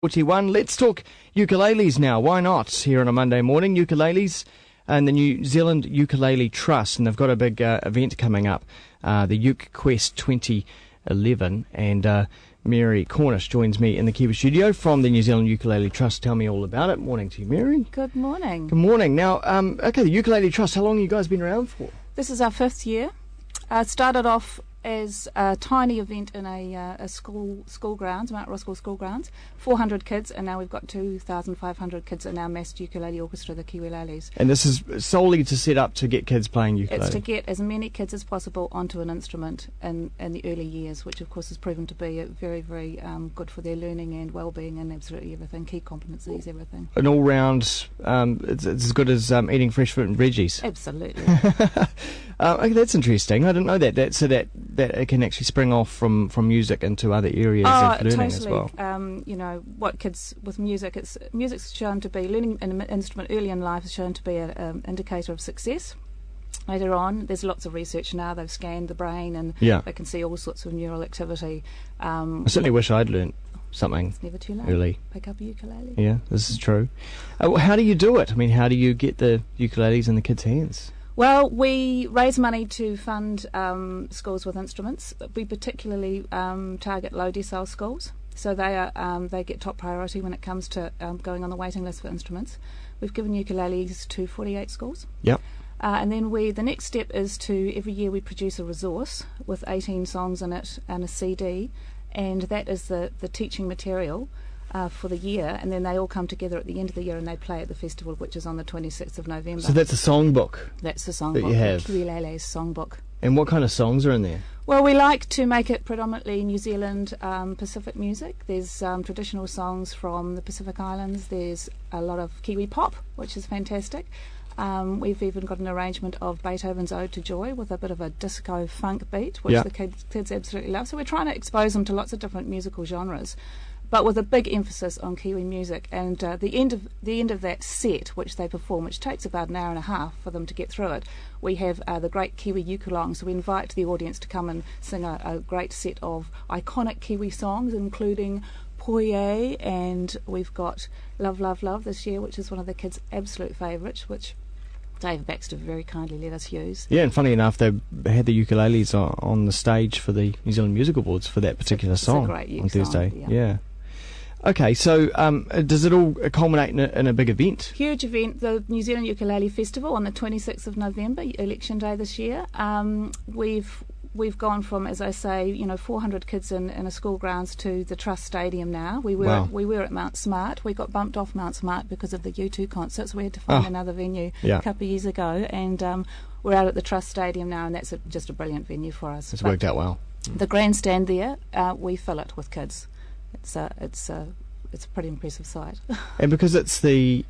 41. Let's talk ukuleles now. Why not? Here on a Monday morning, ukuleles and the New Zealand Ukulele Trust, and they've got a big event coming up, the Uke Quest 2011, and Mary Cornish joins me in the Kiwi studio from the New Zealand Ukulele Trust. Tell me all about it. Morning to you, Mary. Good morning. Good morning. Now, okay, the Ukulele Trust, how long have you guys been around for? This is our 5th year. It started off as a tiny event in a school grounds, Mount Roskill School Grounds, 400 kids, and now we've got 2,500 kids in our massed ukulele orchestra, the Kiwileles. And this is solely to set up to get kids playing ukulele? It's to get as many kids as possible onto an instrument in the early years, which of course has proven to be very, very good for their learning and well-being and absolutely everything, key competencies, everything. An all-round, it's as good as eating fresh fruit and veggies? Absolutely. Okay, that's interesting. I didn't know that. So that it can actually spring off from music into other areas of learning totally. as well. You know, what kids with music, music's shown to be, learning an instrument early in life is shown to be an indicator of success. Later on, there's lots of research now. They've scanned the brain and they can see all sorts of neural activity. I certainly wish I'd learnt something it's never too late. Early. Pick up a ukulele. Yeah, this is true. How do you do it? I mean, how do you get the ukuleles in the kids' hands? Well, we raise money to fund schools with instruments. We particularly target low decile schools, so they get top priority when it comes to going on the waiting list for instruments. We've given ukuleles to 48 schools. Yep. And then the next step is to, every year we produce a resource with 18 songs in it and a CD, and that is the teaching material for the year, and then they all come together at the end of the year and they play at the festival, which is on the 26th of November. So that's a songbook? That's the songbook, that you have. the Ukulele's songbook. And what kind of songs are in there? Well, we like to make it predominantly New Zealand Pacific music. There's traditional songs from the Pacific Islands. There's a lot of Kiwi pop, which is fantastic. We've even got an arrangement of Beethoven's Ode to Joy with a bit of a disco funk beat, which the kids absolutely love. So we're trying to expose them to lots of different musical genres, but with a big emphasis on Kiwi music. And the end of that set, which they perform, which takes about an hour and a half for them to get through it, we have the great Kiwi ukulong. So we invite the audience to come and sing a great set of iconic Kiwi songs, including Poye, and we've got Love, Love, Love this year, which is one of the kids' absolute favourites, which Dave Baxter very kindly let us use. Yeah, and funny enough, they had the ukuleles on the stage for the New Zealand Music Awards for that particular song on Thursday. Song, yeah. Okay, so does it all culminate in a big event? Huge event, the New Zealand Ukulele Festival on the 26th of November, Election Day this year. We've gone from, as I say, 400 kids in a school grounds to the Trust Stadium now. We were at Mount Smart. We got bumped off Mount Smart because of the U2 concert, so we had to find another venue a couple of years ago. And we're out at the Trust Stadium now, and that's just a brilliant venue for us. It's worked out well. The grandstand there, we fill it with kids. It's a pretty impressive sight. And because it's the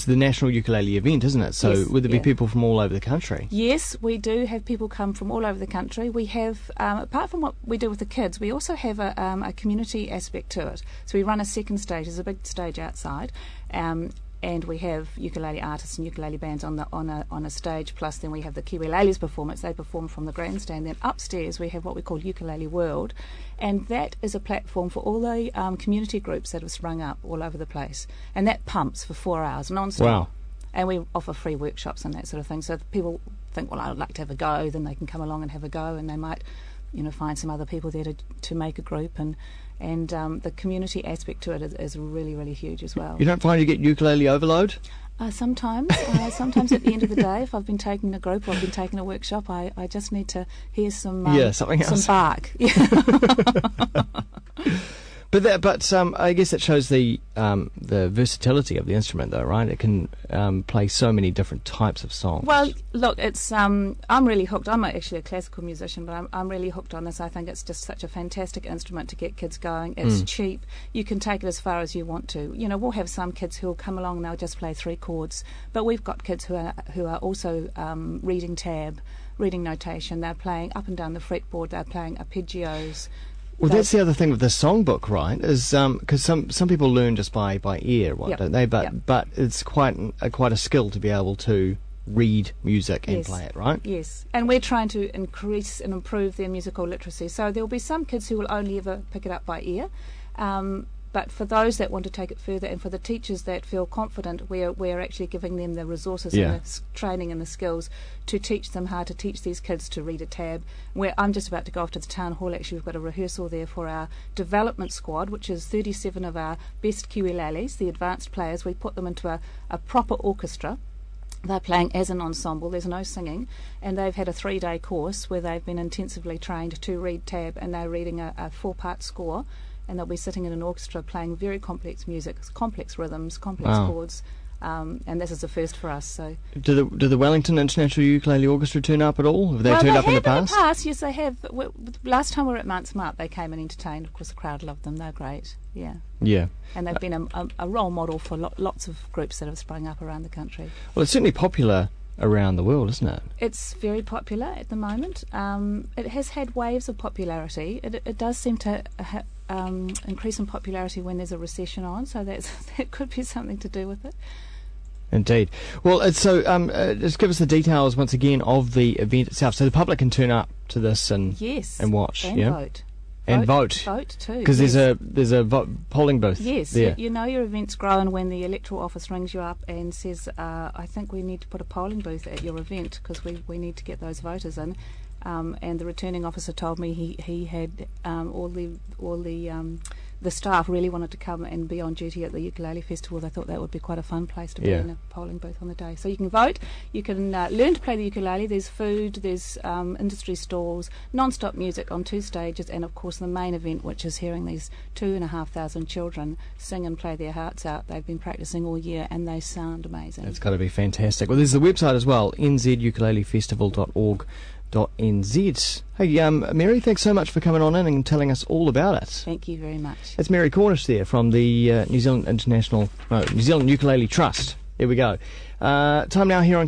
national ukulele event, isn't it? So yes, would there be people from all over the country? Yes, we do have people come from all over the country. We have, apart from what we do with the kids, we also have a community aspect to it. So we run a second stage. There's a big stage outside. And we have ukulele artists and ukulele bands on a stage, plus then we have the Kiwileles performance. They perform from the grandstand. Then upstairs we have what we call Ukulele World, and that is a platform for all the community groups that have sprung up all over the place, and that pumps for 4 hours non-stop. Wow. And we offer free workshops and that sort of thing, so if people think, well, I'd like to have a go, then they can come along and have a go, and they might find some other people there to make a group, and the community aspect to it is really, really huge as well. You don't find you get ukulele overload? Sometimes. Sometimes at the end of the day, if I've been taking a group or I've been taking a workshop, I just need to hear some something else. Some bark. But I guess it shows the versatility of the instrument, though, right? It can play so many different types of songs. Well, look, it's I'm really hooked. I'm actually a classical musician, but I'm really hooked on this. I think it's just such a fantastic instrument to get kids going. It's cheap. You can take it as far as you want to. We'll have some kids who'll come along and they'll just play 3 chords, but we've got kids who are also reading tab, reading notation. They're playing up and down the fretboard. They're playing arpeggios. Well, that's the other thing with the songbook, right? Is because some people learn just by ear, don't they? But it's quite a skill to be able to read music and play it, right? Yes, and we're trying to increase and improve their musical literacy. So there will be some kids who will only ever pick it up by ear, But for those that want to take it further, and for the teachers that feel confident, we're actually giving them the resources and the training and the skills to teach them how to teach these kids to read a tab. I'm just about to go off to the town hall. Actually, we've got a rehearsal there for our development squad, which is 37 of our best ukuleles, the advanced players. We put them into a proper orchestra. They're playing as an ensemble, there's no singing, and they've had a 3-day course where they've been intensively trained to read tab, and they're reading a 4-part score, and they'll be sitting in an orchestra playing very complex music, complex rhythms, complex chords, and this is a first for us. So, do the Wellington International Ukulele Orchestra turn up at all? Have they turned up in the past? Yes, they have. Last time we were at Mount Smart, they came and entertained. Of course, the crowd loved them. They're great. Yeah. And they've been a role model for lots of groups that have sprung up around the country. Well, it's certainly popular around the world, isn't it? It's very popular at the moment. It has had waves of popularity. It does seem to increase in popularity when there's a recession on, so that could be something to do with it. Indeed. Well, just give us the details once again of the event itself, so the public can turn up to this and watch, and vote. Vote too. Because there's a polling booth. Yes, there. You know your event's growing when the electoral office rings you up and says, "I think we need to put a polling booth at your event because we need to get those voters in." And the returning officer told me he had all the staff really wanted to come and be on duty at the ukulele festival. They thought that would be quite a fun place to be in a polling booth on the day. So you can vote, you can learn to play the ukulele. There's food, there's industry stalls, non-stop music on 2 stages, and of course the main event, which is hearing these 2,500 children sing and play their hearts out. They've been practicing all year and they sound amazing. It's got to be fantastic. Well, there's the website as well, nzukulelefestival.org.nz. Hey, Mary, thanks so much for coming on in and telling us all about it. Thank you very much. That's Mary Cornish there from the New Zealand Ukulele Trust. There we go. Time now here on